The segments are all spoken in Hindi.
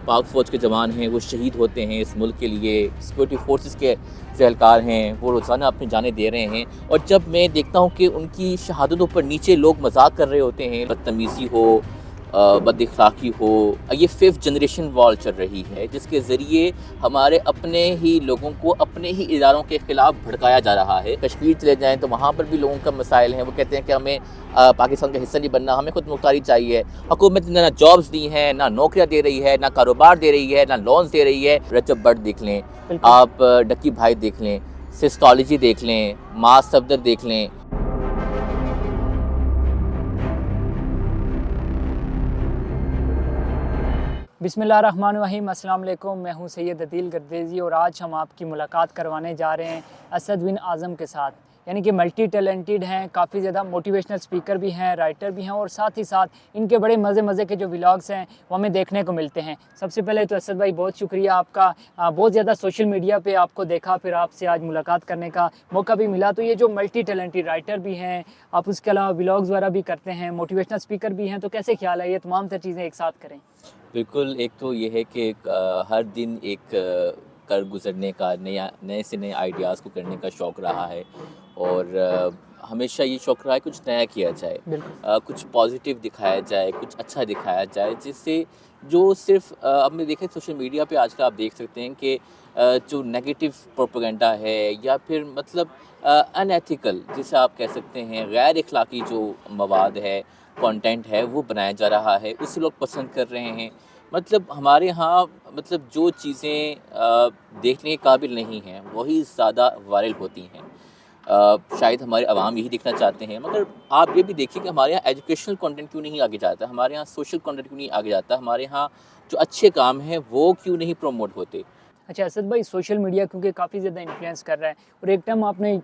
पाक फ़ौज के जवान हैं वो शहीद होते हैं इस मुल्क के लिए, सिक्योरिटी फोर्सेस के जो एहलकार हैं वो रोज़ाना अपनी जानें दे रहे हैं। और जब मैं देखता हूँ कि उनकी शहादतों पर नीचे लोग मजाक कर रहे होते हैं, बदतमीज़ी हो, बद-इख़लाक़ी हो, ये 5th जनरेशन वॉर चल रही है जिसके ज़रिए हमारे अपने ही लोगों को अपने ही इदारों के ख़िलाफ़ भड़काया जा रहा है। कश्मीर चले जाएँ तो वहाँ पर भी लोगों का मसाइल हैं, वो कहते हैं कि हमें पाकिस्तान का हिस्सा नहीं बनना, हमें खुद मुख्तारी चाहिए। हुकूमत ने ना जॉब्स दी हैं, ना नौकरियाँ दे रही है, ना कारोबार दे रही है, ना लोन्स दे रही है। रजब भट्ट देख लें, आप डक्की भाई देख लें, सिस्टोलॉजी देख लें, मास सफदर देख लें। बिस्मिल्लाहिर्रहमानिर्रहीम, अस्सलाम वालेकुम। मैं हूं सैयद अदील गर्देज़ी और आज हम आपकी मुलाकात करवाने जा रहे हैं असद बिन आज़म के साथ, यानी कि मल्टी टैलेंटेड हैं, काफ़ी ज़्यादा मोटिवेशनल स्पीकर भी हैं, राइटर भी हैं और साथ ही साथ इनके बड़े मज़े के जो व्लॉग्स हैं वो हमें देखने को मिलते हैं। सबसे पहले तो असद भाई बहुत शुक्रिया आपका, बहुत ज़्यादा सोशल मीडिया पे आपको देखा, फिर आपसे आज मुलाकात करने का मौका भी मिला। तो ये जो मल्टी टैलेंटेड राइटर भी हैं, आप उसके अलावा व्लॉग्स वगैरह भी करते हैं, मोटिवेशनल स्पीकर भी हैं, तो कैसे ख्याल है ये तमाम तर चीज़ें एक साथ करें? बिल्कुल, एक तो ये है कि हर दिन एक कर गुज़रने का, नए से नए आइडियाज़ को करने का शौक़ रहा है और हमेशा ये शौक़ रहा है कुछ नया किया जाए, कुछ पॉजिटिव दिखाया जाए, कुछ अच्छा दिखाया जाए, जिससे जो सिर्फ़ आपने देखा सोशल मीडिया पे आजकल आप देख सकते हैं कि जो नेगेटिव प्रोपेगेंडा है या फिर मतलब अनएथिकल जिसे आप कह सकते हैं, गैर अखलाकी जो मवाद है, कंटेंट है, वो बनाया जा रहा है, उसे लोग पसंद कर रहे हैं। मतलब हमारे यहाँ मतलब जो चीज़ें देखने के काबिल नहीं हैं वही ज़्यादा वायरल होती हैं। शायद हमारे अवाम यही देखना चाहते हैं, मगर आप ये भी देखिए कि हमारे यहाँ एजुकेशनल कंटेंट क्यों नहीं आगे जाता, हमारे यहाँ सोशल कंटेंट क्यों नहीं आगे जाता, हमारे यहाँ जो अच्छे काम हैं वो क्यों नहीं प्रमोट होते। अच्छा असद भाई, सोशल मीडिया क्योंकि काफ़ी ज़्यादा इन्फ्लुएंस कर रहा है और एक टर्म आपने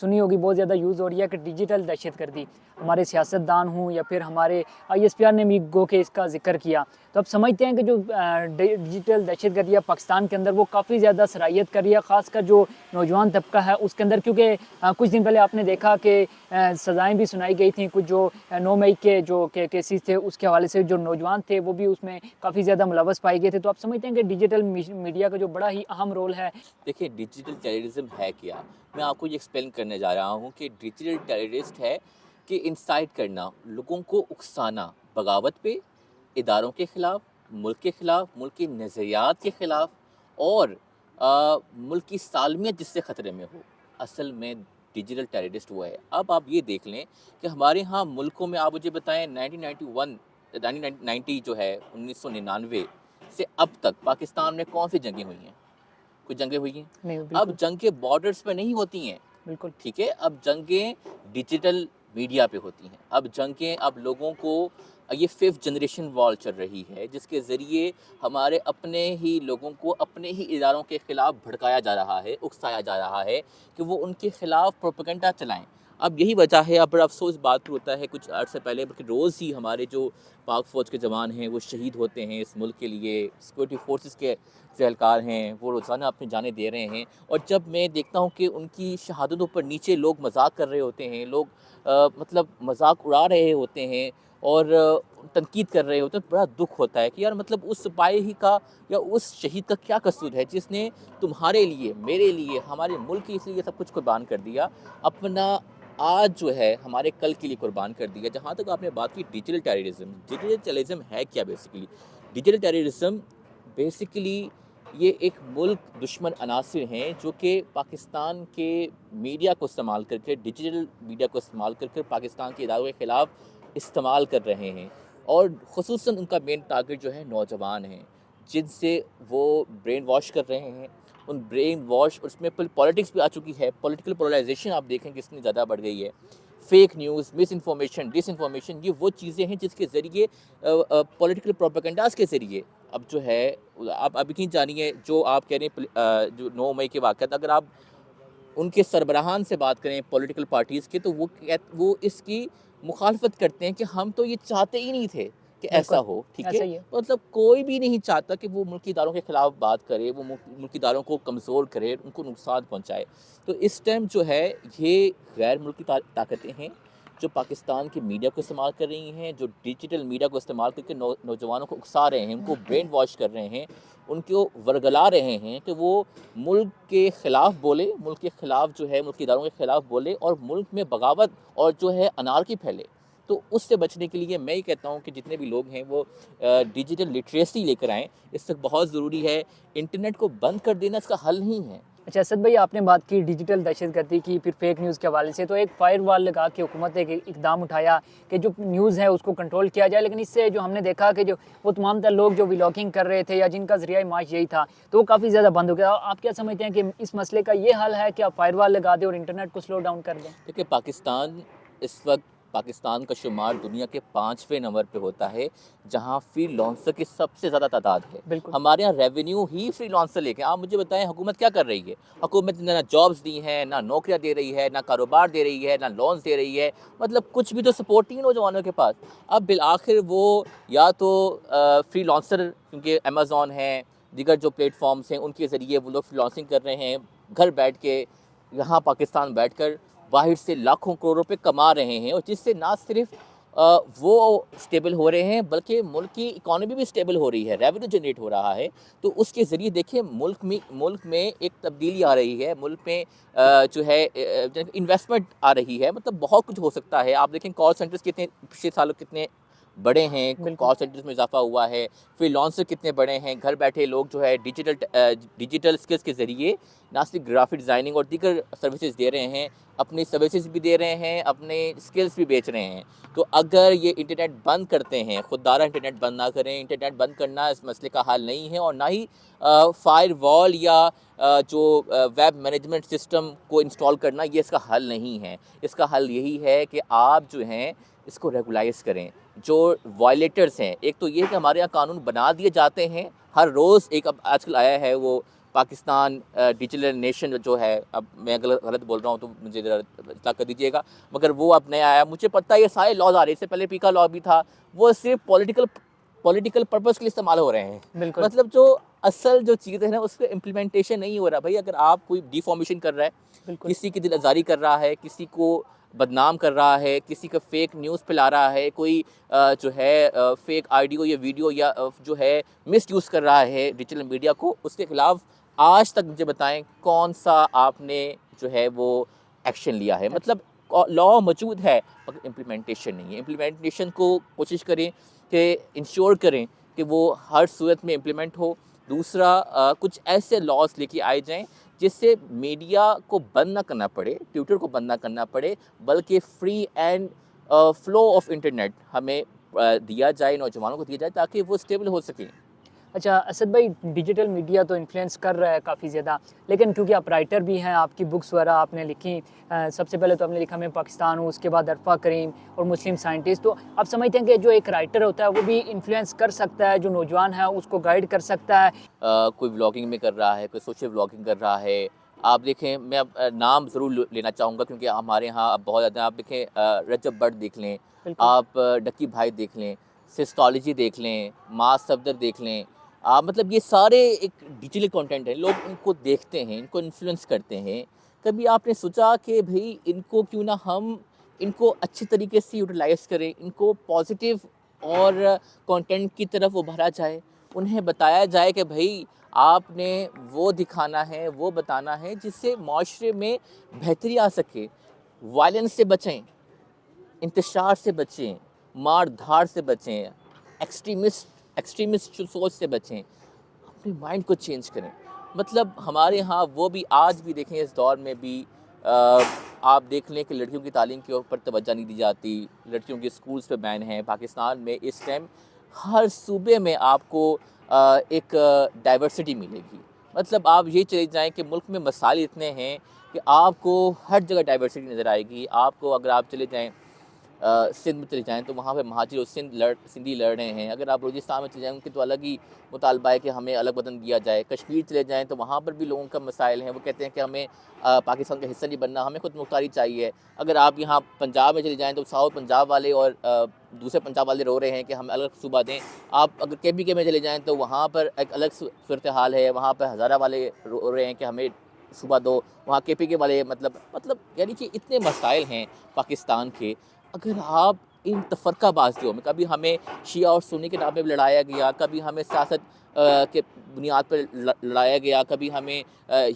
सुनी होगी, बहुत ज़्यादा यूज़ हो रही है कि डिजिटल दहशतगर्दी। हमारे सियासतदान हों या फिर हमारे ISPR ने भी गो के इसका जिक्र किया, तो आप समझते हैं कि जो डिजिटल दहशतगर्दी पाकिस्तान के अंदर वो काफ़ी ज़्यादा सराहियत कर रही है, ख़ासकर जो नौजवान तबका है उसके अंदर, क्योंकि कुछ दिन पहले आपने देखा कि सज़ाएँ भी सुनाई गई थी, कुछ जो 9 मई के जो केसेस थे उसके हवाले से जो नौजवान थे वो भी उसमें काफ़ी ज़्यादा मुलव्वस पाए गए थे। तो आप समझते हैं कि डिजिटल मीडिया का जो बड़ा ही अहम रोल है? देखिए, डिजिटल टेररिज्म है क्या? मैं आपको ये एक्सप्लेन करने जा रहा हूँ कि डिजिटल टेररिस्ट है कि इंसाइट करना, लोगों को उकसाना, बगावत पे, इदारों के ख़िलाफ़, मुल्क के ख़िलाफ़, मुल्क के नज़रियात के ख़िलाफ़ और मुल्क की सालमियत जिससे ख़तरे में हो। असल में डिजिटल टेररिस्ट वो है। अब आप ये देख लें कि हमारे यहाँ मुल्कों में, आप मुझे बताएँ, 1990 जो है 1999 से अब तक पाकिस्तान में कौन सी जंगें हुई हैं? कोई जंगें हुई हैं? नहीं, अब जंगें बॉर्डर्स पे नहीं होती हैं, बिल्कुल ठीक है? अब जंगें डिजिटल मीडिया पे होती हैं। अब जंगें, अब लोगों को ये 5th जनरेशन वॉर चल रही है जिसके ज़रिए हमारे अपने ही लोगों को अपने ही इदारों के ख़िलाफ़ भड़काया जा रहा है, उकसाया जा रहा है कि वो उनके ख़िलाफ़ प्रोपेगेंडा चलाएँ। अब यही वजह है, अब बड़ा अफ़सोस बात पर होता है, कुछ अर्से पहले, बल्कि रोज़ ही हमारे जो पाक फ़ौज के जवान हैं वो शहीद होते हैं इस मुल्क के लिए, सिक्योरिटी फोर्सेस के जो एहलकार हैं वो रोज़ाना अपनी जानें दे रहे हैं। और जब मैं देखता हूँ कि उनकी शहादतों पर नीचे लोग मजाक कर रहे होते हैं, लोग मतलब मजाक उड़ा रहे होते हैं और तनकीद कर रहे होते हैं, बड़ा दुख होता है कि यार मतलब उस सिपाही का या उस शहीद का क्या कसूर है जिसने तुम्हारे लिए, मेरे लिए, हमारे मुल्क के लिए सब कुछ कुर्बान कर दिया, अपना आज जो है हमारे कल के लिए कुर्बान कर दिया। जहाँ तक आपने बात की डिजिटल टेररिज्म है क्या बेसिकली? डिजिटल टेररिज्म बेसिकली ये एक मुल्क दुश्मन अनासिर हैं जो कि पाकिस्तान के मीडिया को इस्तेमाल करके, डिजिटल मीडिया को इस्तेमाल करके पाकिस्तान के इदारों के ख़िलाफ़ इस्तेमाल कर रहे हैं। और ख़ुसूसन उनका मेन टारगेट जो है नौजवान हैं, जिनसे वो ब्रेन वॉश कर रहे हैं। उन ब्रेन वॉश, उसमें पॉलिटिक्स भी आ चुकी है, पॉलिटिकल पोलराइजेशन आप देखें कितनी ज़्यादा बढ़ गई है। Fake news, miss information, disinformation, ये वो चीज़ें हैं जिसके ज़रिए पॉलिटिकल प्रोपेगेंडास के ज़रिए अब जो है, आप अभी की जानिए जो आप कह रहे हैं, जो 9 मई के वाक़यात, अगर आप उनके सरबराहान से बात करें पॉलिटिकल पार्टीज़ के, तो वो इसकी मुखालफत करते हैं कि हम तो ये चाहते ही नहीं थे कि ऐसा हो, ठीक ऐसा है? ही है। मतलब कोई भी नहीं चाहता कि वो मुल्की इदारों के ख़िलाफ़ बात करे, वो मुल्की इदारों को कमज़ोर करे, उनको नुकसान पहुँचाए। तो इस टाइम जो है ये गैर मुल्की ताकतें हैं जो पाकिस्तान की मीडिया को इस्तेमाल कर रही हैं, जो डिजिटल मीडिया को इस्तेमाल करके नौजवानों को उकसा रहे हैं, उनको ब्रेन वॉश कर रहे हैं, उनको वर्गला रहे हैं कि वो मुल्क के ख़िलाफ़ बोले, मुल्क के ख़िलाफ़ जो है, मुल्क के इदारों के ख़िलाफ़ बोले और मुल्क में बगावत और जो है अनारकी फैले। तो उससे बचने के लिए मैं ये कहता हूँ कि जितने भी लोग हैं वो डिजिटल लिटरेसी लेकर आएँ, इससे बहुत ज़रूरी है। इंटरनेट को बंद कर देना इसका हल नहीं है। अच्छा असद भाई, आपने बात की डिजिटल दहशतगर्दी की, फिर फेक न्यूज़ के हवाले से, तो एक फायरवॉल लगा के हुकूमत ने एक इकदाम उठाया कि जो न्यूज़ है उसको कंट्रोल किया जाए। लेकिन इससे जो हमने देखा कि जो वो तमाम तर लोग जो व्लॉगिंग कर रहे थे या जिनका ज़रिया माश यही था, तो वो काफ़ी ज़्यादा बंद हो गया। आप क्या समझते हैं कि इस मसले का ये हल है कि आप फायरवॉल लगा दें और इंटरनेट को स्लो डाउन कर दें? देखिए, पाकिस्तान का शुमार दुनिया के 5वें नंबर पे होता है, जहाँ फ्रीलांसर की सबसे ज़्यादा तादाद है। बिल्कुल। हमारे यहाँ रेवेन्यू ही फ्रीलांसर लेके, आप मुझे बताएं हुकूमत क्या कर रही है? हुकूमत ने ना जॉब्स दी हैं, ना नौकरियाँ दे रही है, ना कारोबार दे रही है, ना लोन्स दे रही है, मतलब कुछ भी तो सपोर्ट नहीं है नौजवानों के पास। अब बिल आखिर वो या तो फ्रीलांसर, क्योंकि अमेज़ॉन है, दीगर जो प्लेटफॉर्म्स हैं उनके ज़रिए वो लोग फ्रीलांसिंग कर रहे हैं, घर बैठ के, यहाँ पाकिस्तान बैठकर बाहर से लाखों करोड़ रुपए कमा रहे हैं, और जिससे ना सिर्फ वो स्टेबल हो रहे हैं बल्कि मुल्क की इकॉनमी भी स्टेबल हो रही है, रेवेन्यू जनरेट हो रहा है। तो उसके ज़रिए देखिए मुल्क में एक तब्दीली आ रही है, मुल्क में जो है इन्वेस्टमेंट आ रही है, मतलब बहुत कुछ हो सकता है। आप देखें कॉल सेंटर्स कितने पिछले सालों कितने बड़े हैं, बिल्कुल। कॉल सेंटर्स में इजाफा हुआ है, फ्रीलांसर कितने बड़े हैं, घर बैठे लोग जो है डिजिटल स्किल्स के ज़रिए ना सिर्फ ग्राफिक डिज़ाइनिंग और दीगर सर्विसेज दे रहे हैं, अपनी सर्विसेज भी दे रहे हैं, अपने स्किल्स भी बेच रहे हैं। तो अगर ये इंटरनेट बंद करते हैं, खुददारा इंटरनेट बंद ना करें, इंटरनेट बंद करना इस मसले का हल नहीं है, और ना ही फायर वॉल या जो वेब मैनेजमेंट सिस्टम को इंस्टॉल करना ये इसका हल नहीं है। इसका हल यही है कि आप जो हैं इसको रेगुलाइज़ करें। जो वायलेटर्स हैं, एक तो ये कि हमारे यहाँ कानून बना दिए जाते हैं हर रोज़। एक अब आजकल आया है वो पाकिस्तान डिजिटल नेशन जो है, अब मैं गलत बोल रहा हूँ तो मुझे ज़रा इत्तला कर दीजिएगा, मगर वो अब नया आया। मुझे पता है ये सारे लॉज आ रहे हैं, इससे पहले पीका लॉ भी था, वो सिर्फ पॉलिटिकल पर्पस के लिए इस्तेमाल हो रहे हैं। बिल्कुल। मतलब जो असल जो चीज़ है ना उसका इम्प्लीमेंटेशन नहीं हो रहा। भाई अगर आप कोई डिफॉर्मेशन कर रहा है, बिल्कुल। किसी की दिल आज़ारी कर रहा है, किसी को बदनाम कर रहा है, किसी का फेक न्यूज़ फैला रहा है, कोई जो है फेक ऑडियो या वीडियो या जो है मिसयूज़ कर रहा है डिजिटल मीडिया को, उसके खिलाफ आज तक मुझे बताएं कौन सा आपने जो है वो एक्शन लिया है? मतलब लॉ मौजूद है मगर इम्प्लीमेंटेशन नहीं है। इम्प्लीमेंटेशन को कोशिश करें कि इंश्योर करें कि वो हर सूरत में इम्प्लीमेंट हो। दूसरा, कुछ ऐसे लॉज लेके आए जाएँ जिससे मीडिया को बंद ना करना पड़े, ट्विटर को बंद ना करना पड़े, बल्कि free and flow of internet हमें दिया जाए, नौजवानों को दिया जाए, ताकि वो स्टेबल हो सकें। अच्छा असद भाई, डिजिटल मीडिया तो इन्फ्लुएंस कर रहा है काफ़ी ज़्यादा, लेकिन क्योंकि आप राइटर भी हैं, आपकी बुक्स वगैरह आपने लिखी, सबसे पहले तो आपने लिखा मैं पाकिस्तान हूँ, उसके बाद अरफा करीम और मुस्लिम साइंटिस्ट, तो आप समझते हैं कि जो एक राइटर होता है वो भी इन्फ्लुएंस कर सकता है, जो नौजवान है उसको गाइड कर सकता है? कोई व्लॉगिंग में कर रहा है, कोई सोशल व्लॉगिंग कर रहा है। आप देखें, मैं अब नाम ज़रूर लेना चाहूँगा क्योंकि हमारे यहाँ अब बहुत ज़्यादा, आप देखें रजब भट्ट देख लें, बिल्कुल। आप डक्की भाई देख लें, सिस्टोलॉजी देख लें, मास सफदर देख लें। मतलब ये सारे एक डिजिटल कंटेंट है, लोग इनको देखते हैं, इनको इन्फ्लुएंस करते हैं। कभी आपने सोचा कि भई इनको क्यों ना हम इनको अच्छे तरीके से यूटिलाइज़ करें, इनको पॉजिटिव और कंटेंट की तरफ उभारा जाए, उन्हें बताया जाए कि भई आपने वो दिखाना है, वो बताना है जिससे माशरे में बेहतरी आ सके। वायलेंस से बचें, इंतशार से बचें, मार-धाड़ से बचें, एक्सट्रीमिस्ट सोच से बचें, अपने माइंड को चेंज करें। मतलब हमारे यहाँ वो भी आज भी देखें, इस दौर में भी आप देख लें कि लड़कियों की तालीम के ऊपर तवज्जो नहीं दी जाती, लड़कियों के स्कूल्स पे बैन है। पाकिस्तान में इस टाइम हर सूबे में आपको एक डाइवर्सिटी मिलेगी। मतलब आप ये चले जाएँ कि मुल्क में मसाइल इतने हैं कि आपको हर जगह डाइवर्सिटी नज़र आएगी। आपको अगर आप चले जाएँ सिंध में चले जाएँ तो वहाँ पे महाजिर और सिंधी लड़ रहे हैं। अगर आप बलूचिस्तान में चले जाएँ उनके तो अलग ही मुतालबा है कि हमें अलग वतन दिया जाए। कश्मीर चले जाएँ तो वहाँ पर भी लोगों का मसाइल हैं, वो कहते हैं कि हमें पाकिस्तान का हिस्सा नहीं बनना, हमें खुद मुख्तारी चाहिए। अगर आप यहाँ पंजाब में चले जाएँ तो साउथ पंजाब वाले और दूसरे पंजाब वाले रो रहे हैं कि हमें अलग सूबा दें। आप अगर KPK में चले जाएँ तो वहाँ पर एक अलग सूरत हाल है, वहाँ पर हज़ारा वाले रो रहे हैं कि हमें सूबा दो, वहाँ KPK वाले मतलब यानी कि इतने मसाइल हैं पाकिस्तान के। अगर आप इन तफरकाबाजियों में, कभी हमें शिया और सुन्नी के नाम पे लड़ाया गया, कभी हमें सियासत के बुनियाद पर लड़ाया गया, कभी हमें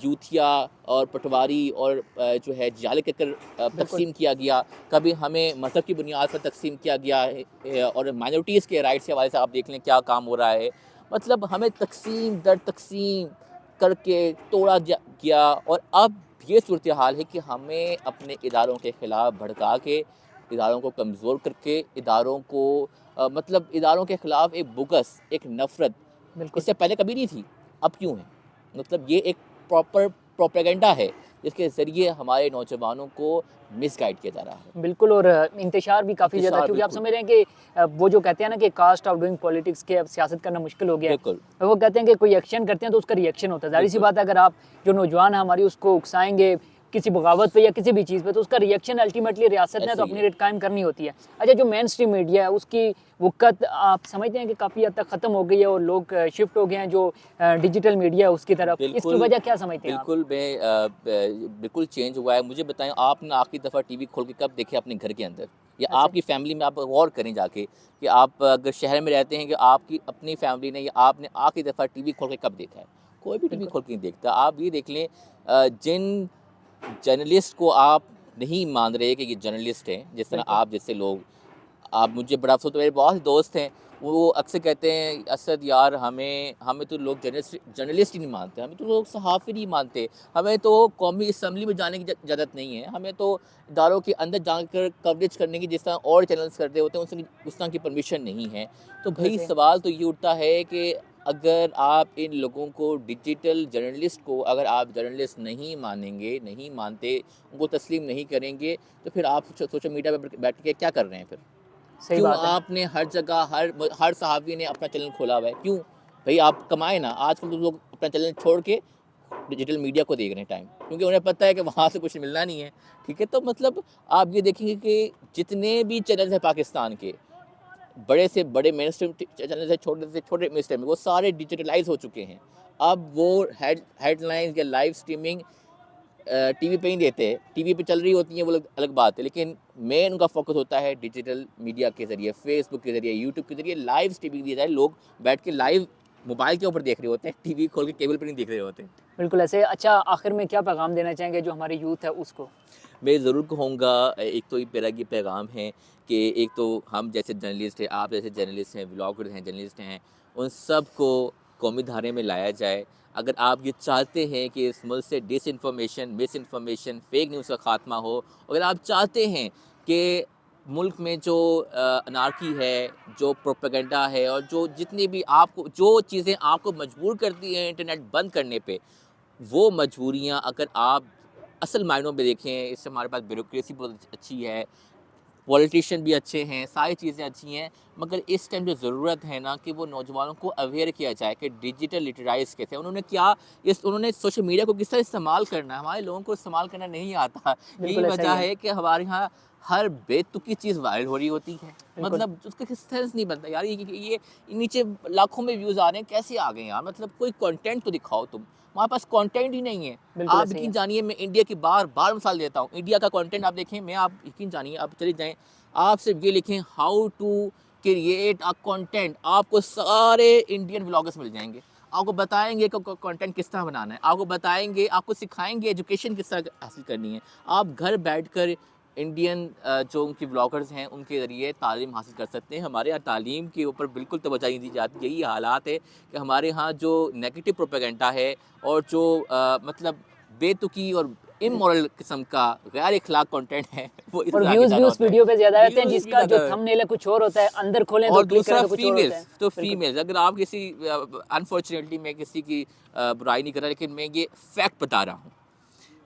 यूथिया और पटवारी और जो है जाले कहकर बिल्कुल। तकसीम किया गया, कभी हमें मज़हब की बुनियाद पर तकसीम किया गया है, और माइनॉरिटीज़ के राइट्स के हवाले से आप देख लें क्या काम हो रहा है। मतलब हमें तकसीम दर तकसीम करके तोड़ा गया, और अब ये सूरत हाल है कि हमें अपने इदारों के ख़िलाफ़ भड़का के, इदारों को कमज़ोर करके, इदारों को मतलब इदारों के ख़िलाफ़ एक बुग़्ज़, एक नफ़रत बिल्कुल। इससे पहले कभी नहीं थी, अब क्यों है? मतलब ये एक प्रॉपर प्रोपेगेंडा है, जिसके ज़रिए हमारे नौजवानों को मिसगाइड किया जा रहा है। बिल्कुल, और इंतशार भी काफ़ी ज़्यादा, इंतशार क्योंकि आप बिल्कुल, समझ रहे हैं कि वो जो कहते हैं ना कि कास्ट ऑफ डूइंग पॉलिटिक्स के अब सियासत करना मुश्किल हो गया है। बिल्कुल, वो कहते हैं कि कोई एक्शन करते हैं तो उसका रिएक्शन होता है। ज़ाहिर-सी बिल्कुल, बात है, अगर आप जो नौजवान है हमारी उसको उकसाएँगे किसी बगावत पे या किसी भी चीज़ पे, तो उसका रिएक्शन अल्टीमेटली रियासत ने ऐसे तो ही अपनी है। रेट कायम करनी होती है। अच्छा, जो मेन स्ट्रीम मीडिया है उसकी वक़्त आप समझते हैं कि काफ़ी हद तक ख़त्म हो गई है और लोग शिफ्ट हो गए हैं जो डिजिटल मीडिया है उसकी तरफ। इसकी बिल्कुल, वजह क्या समझते हैं आप? बिल्कुल मैं बिल्कुल चेंज हुआ है। मुझे बताएँ, आपने आखिरी दफ़ा टीवी खोल के कब देखे अपने घर के अंदर? या ऐसे? आपकी फ़ैमिली में आप गौर करें जाके कि आप अगर शहर में रहते हैं कि आपकी अपनी फ़ैमिली ने या आपने आखिरी दफ़ा टीवी खोल के कब देखा है? कोई भी टीवी बिल्कुल। खोल के नहीं देखता। आप ये देख लें, जिन जर्नलिस्ट को आप नहीं मान रहे कि ये जर्नलिस्ट हैं, जिस तरह बिल्कुल। आप जैसे लोग, आप मुझे बड़ा अफ़सोस, तो मेरे बहुत से दोस्त हैं, वो अक्सर कहते हैं, असद यार हमें हमें तो लोग जर्नलिस्ट ही नहीं मानते, हमें तो लोग सहाफ़ी नहीं मानते, हमें तो कौमी असम्बली में जाने की इजाज़त नहीं है, हमें तो इदारों के अंदर जाकर कवरेज करने की जिस तरह और चैनल्स करते होते हैं उस तरह की परमिशन नहीं है। तो भाई वैसे सवाल तो ये उठता है कि अगर आप इन लोगों को, डिजिटल जर्नलिस्ट को अगर आप जर्नलिस्ट नहीं मानेंगे, नहीं मानते, उनको तस्लीम नहीं करेंगे, तो फिर आप सोशल मीडिया पे बैठ के क्या कर रहे हैं फिर? सही क्यों बात है। आपने हर जगह, हर सहाफ़ी ने अपना चैनल खोला हुआ है, क्यों? भई आप कमाएँ ना, आजकल तो लोग अपना चैनल छोड़ के डिजिटल मीडिया को देख रहे हैं टाइम, क्योंकि उन्हें पता है कि वहाँ से कुछ मिलना नहीं है, ठीक है? तो मतलब आप ये देखेंगे कि जितने भी चैनल्स हैं पाकिस्तान के, बड़े से बड़े मेनस्ट्रीम चैनल्स हैं, छोटे से छोटे मेनस्ट्रीम, वो सारे डिजिटलाइज़ हो चुके हैं। अब वो हेडलाइन्स या लाइव स्ट्रीमिंग टीवी पे ही देते हैं, टीवी पे चल रही होती हैं वो अलग अलग बात है, लेकिन मेन उनका फ़ोकस होता है डिजिटल मीडिया के ज़रिए, फ़ेसबुक के ज़रिए, यूट्यूब के ज़रिए लाइव स्ट्रीमिंग दी जाए, लोग बैठ के लाइव मोबाइल के ऊपर देख रहे होते हैं, टीवी खोल के केबल पर नहीं देख रहे होते हैं। बिल्कुल ऐसे। अच्छा, आखिर में क्या पैगाम देना चाहेंगे जो हमारी यूथ है उसको? मैं ज़रूर कहूँगा, एक तो मेरा ये पैगाम है कि एक तो हम जैसे जर्नलिस्ट हैं, आप जैसे जर्नलिस्ट हैं, व्लॉगर हैं, जर्नलिस्ट हैं, उन सब को कौमी धारे में लाया जाए। अगर आप ये चाहते हैं कि इस मुल्क से डिसइन्फॉर्मेशन, मिसइन्फॉर्मेशन, फेक न्यूज़ का ख़ात्मा हो, अगर आप चाहते हैं कि मुल्क में जो अनार्की है, जो प्रोपेगेंडा है, और जो जितनी भी आपको जो चीज़ें आपको मजबूर करती हैं इंटरनेट बंद करने पे, वो मजबूरियाँ अगर आप असल मायनों में देखें, इससे हमारे पास ब्यूरोक्रेसी बहुत अच्छी है, पॉलिटिशियन भी अच्छे हैं, सारी चीज़ें अच्छी हैं, मगर इस टाइम जो ज़रूरत है ना कि वो नौजवानों को अवेयर किया जाए कि डिजिटल लिटराइज़ कैसे, उन्होंने सोशल मीडिया को किस तरह इस्तेमाल करना है। हमारे लोगों को इस्तेमाल करना नहीं आता। यही बिल्कुल ऐसा वजह ही है। है कि हमारे यहाँ हर बेतुकी चीज़ वायरल हो रही होती है। बिल्कुल। मतलब उसका किसी सेंस नहीं बनता यार, ये नीचे लाखों में व्यूज़ आ रहे हैं, कैसे आ गए यार? मतलब कोई कंटेंट तो दिखाओ तुम। हमारे पास कंटेंट ही नहीं है। बिल्कुल आप ऐसा ही यकीन है। जानिए, मैं इंडिया की बार-बार मिसाल देता हूँ। इंडिया का कंटेंट आप देखें, आप यकीन जानिए, आप चले जाएँ, आप सिर्फ़ ये लिखें how to create a content, आपको सारे इंडियन व्लॉगर्स मिल जाएँगे। आपको बताएँगे कि कंटेंट किस तरह बनाना है, आपको बताएँगे, आपको सिखाएँगे एजुकेशन किस तरह हासिल करनी है। आप घर बैठकर इंडियन जो उनके व्लॉगर्स हैं, उनके ज़रिए तालीम हासिल कर सकते हैं। हमारे यहाँ तालीम के ऊपर बिल्कुल तवज्जो नहीं दी जाती। यही हालात है कि हमारे यहाँ जो नेगेटिव प्रोपेगेंडा है, और जो मतलब बेतुकी और इमोरल किस्म का गैर इखलाक कंटेंट है, वो इस और आगे व्यूज़ भी ज़्यादा उस होता है। वीडियो पे ज़्यादा आते हैं व्यूज़ भी जिसका जो ज़्यादा है। थंबनेल है कुछ और होता है, अंदर खोलें तो और क्लिक करें दूसरा तो कुछ और होता है। बिल्कुल। फीमेल्स, अगर आप किसी अनफॉर्चुनेटली मैं किसी की बुराई नहीं कर रहा, लेकिन मैं ये फैक्ट बता रहा हूँ।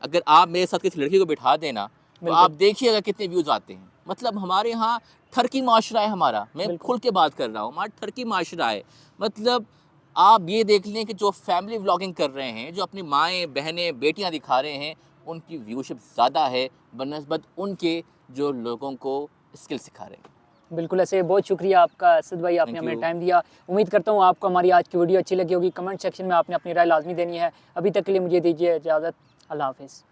अगर आप मेरे साथ किसी लड़की को बिठा देना, तो आप बिल्कुल। देखिएगा कितने व्यूज़ आते हैं। मतलब हमारे यहाँ ठरकी माशरा है हमारा, मैं बिल्कुल। खुल के बात कर रहा हूँ, हमारा ठरकी माशरा है। मतलब आप ये देख लें कि जो फैमिली व्लॉगिंग कर रहे हैं, जो अपनी माएँ, बहनें, बेटियाँ दिखा रहे हैं, उनकी व्यूशिप ज़्यादा है बनिस्बत उनके जो लोगों को स्किल सिखा रहे हैं। बिल्कुल ऐसे। बहुत शुक्रिया आपका असद भाई, आपने थैंक हमें यू। टाइम दिया। उम्मीद करता हूँ आपको हमारी आज की वीडियो अच्छी लगी होगी। कमेंट सेक्शन में आपने अपनी राय लाज़मी देनी है। अभी तक के लिए मुझे दीजिए इजाज़त। अल्लाह हाफ़िज़।